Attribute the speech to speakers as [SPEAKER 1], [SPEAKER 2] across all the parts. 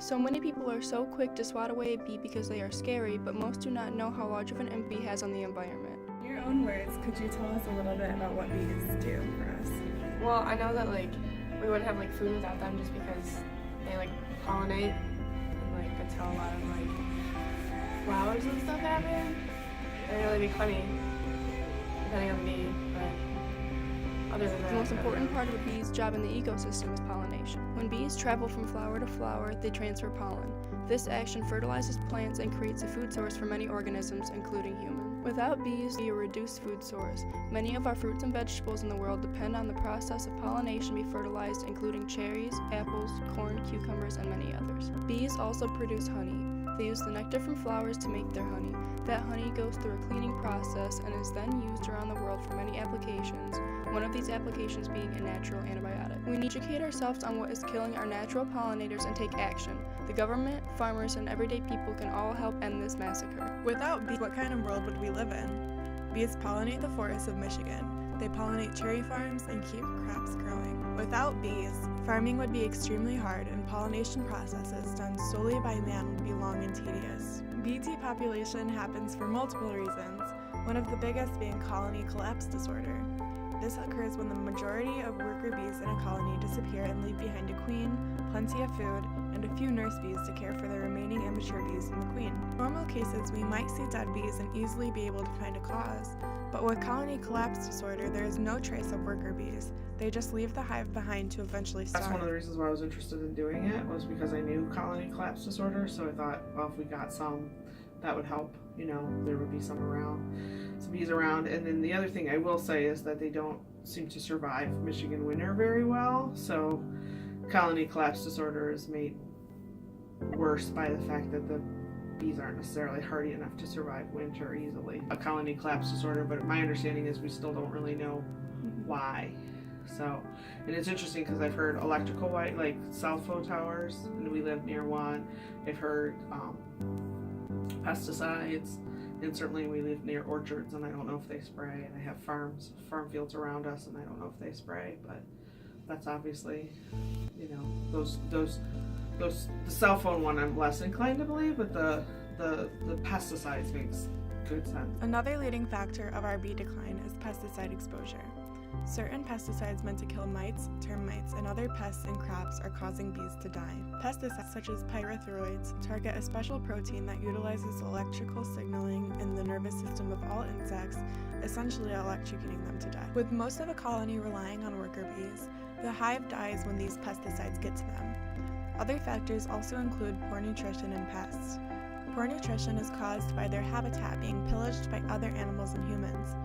[SPEAKER 1] So many people are so quick to swat away a bee because they are scary, but most do not know how large of an impact bee has on the environment.
[SPEAKER 2] In your own words, could you tell us a little bit about what bees do for us?
[SPEAKER 3] Well, I know that we wouldn't have food without them just because they pollinate and that's how a lot of flowers and stuff happen. It'd really be honey, depending on the bee, but other than that.
[SPEAKER 1] The most important part of a bee's job in the ecosystem is pollination. When bees travel from flower to flower, they transfer pollen. This action fertilizes plants and creates a food source for many organisms, including humans. Without bees, we be a reduced food source. Many of our fruits and vegetables in the world depend on the process of pollination to be fertilized, including cherries, apples, corn, cucumbers, and many others. Bees also produce honey. They use the nectar from flowers to make their honey. That honey goes through a cleaning process and is then used around the world for many applications, one of these applications being a natural antibiotic. We need to educate ourselves on what is killing our natural pollinators and take action. The government, farmers, and everyday people can all help end this massacre.
[SPEAKER 2] Without bees, what kind of world would we live in? Bees pollinate the forests of Michigan. They pollinate cherry farms and keep crops growing. Without bees, farming would be extremely hard and pollination processes done solely by man would be long and tedious. Bee depopulation happens for multiple reasons, one of the biggest being colony collapse disorder. This occurs when the majority of worker bees in a colony disappear and leave behind a queen, plenty of food, and a few nurse bees to care for the remaining immature bees and the queen. In normal cases, we might see dead bees and easily be able to find a cause, but with colony collapse disorder, there is no trace of worker bees. They just leave the hive behind to eventually starve.
[SPEAKER 4] That's one of the reasons why I was interested in doing it, was because I knew colony collapse disorder, so I thought, well, if we got some, that would help. There would be some bees around. And then the other thing I will say is that they don't seem to survive Michigan winter very well, so colony collapse disorder is made worse by the fact that the bees aren't necessarily hardy enough to survive winter easily. A colony collapse disorder, but my understanding is we still don't really know why. So, and it's interesting because I've heard electrical cell phone towers, and we live near one. I've heard pesticides, and certainly we live near orchards, and I don't know if they spray, and I have farm fields around us, and I don't know if they spray, but that's obviously, the cell phone one I'm less inclined to believe, but the pesticides makes good sense.
[SPEAKER 2] Another leading factor of our bee decline is pesticide exposure. Certain pesticides meant to kill mites, termites, and other pests in crops are causing bees to die. Pesticides such as pyrethroids target a special protein that utilizes electrical signaling in the nervous system of all insects, essentially electrocuting them to death. With most of a colony relying on worker bees, the hive dies when these pesticides get to them. Other factors also include poor nutrition and pests. Poor nutrition is caused by their habitat being pillaged by other animals and humans.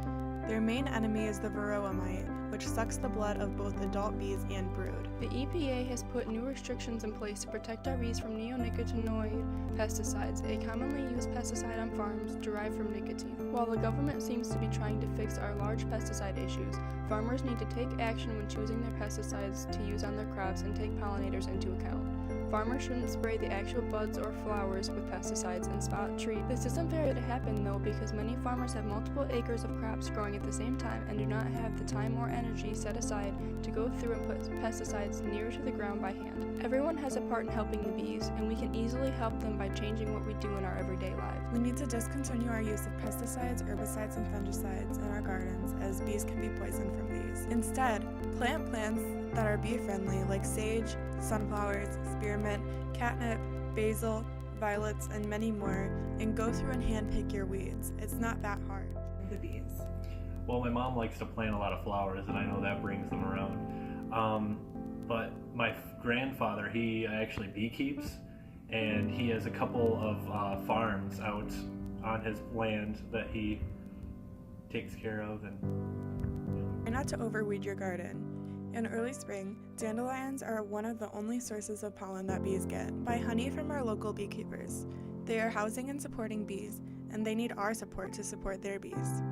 [SPEAKER 2] Their main enemy is the varroa mite, which sucks the blood of both adult bees and brood.
[SPEAKER 1] The EPA has put new restrictions in place to protect our bees from neonicotinoid pesticides, a commonly used pesticide on farms derived from nicotine. While the government seems to be trying to fix our large pesticide issues, farmers need to take action when choosing their pesticides to use on their crops and take pollinators into account. Farmers shouldn't spray the actual buds or flowers with pesticides and spot trees. This isn't very to happen though, because many farmers have multiple acres of crops growing at the same time and do not have the time or energy set aside to go through and put pesticides near to the ground by hand. Everyone has a part in helping the bees, and we can easily help them by changing what we do in our everyday lives.
[SPEAKER 2] We need to discontinue our use of pesticides, herbicides, and fungicides in our gardens, as bees can be poisoned from these. Instead, plant plants that are bee-friendly like sage, sunflowers, spearmint, catnip, basil, violets, and many more, and go through and handpick your weeds. It's not that hard. The bees.
[SPEAKER 5] Well, my mom likes to plant a lot of flowers, and I know that brings them around. But my grandfather, he actually beekeeps, and he has a couple of farms out on his land that he takes care of. And
[SPEAKER 2] Try not to overweed your garden. In early spring, dandelions are one of the only sources of pollen that bees get. Buy honey from our local beekeepers. They are housing and supporting bees, and they need our support to support their bees.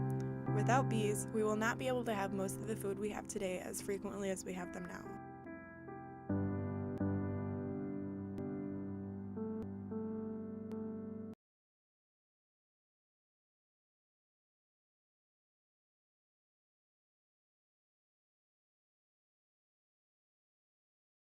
[SPEAKER 2] Without bees, we will not be able to have most of the food we have today as frequently as we have them now.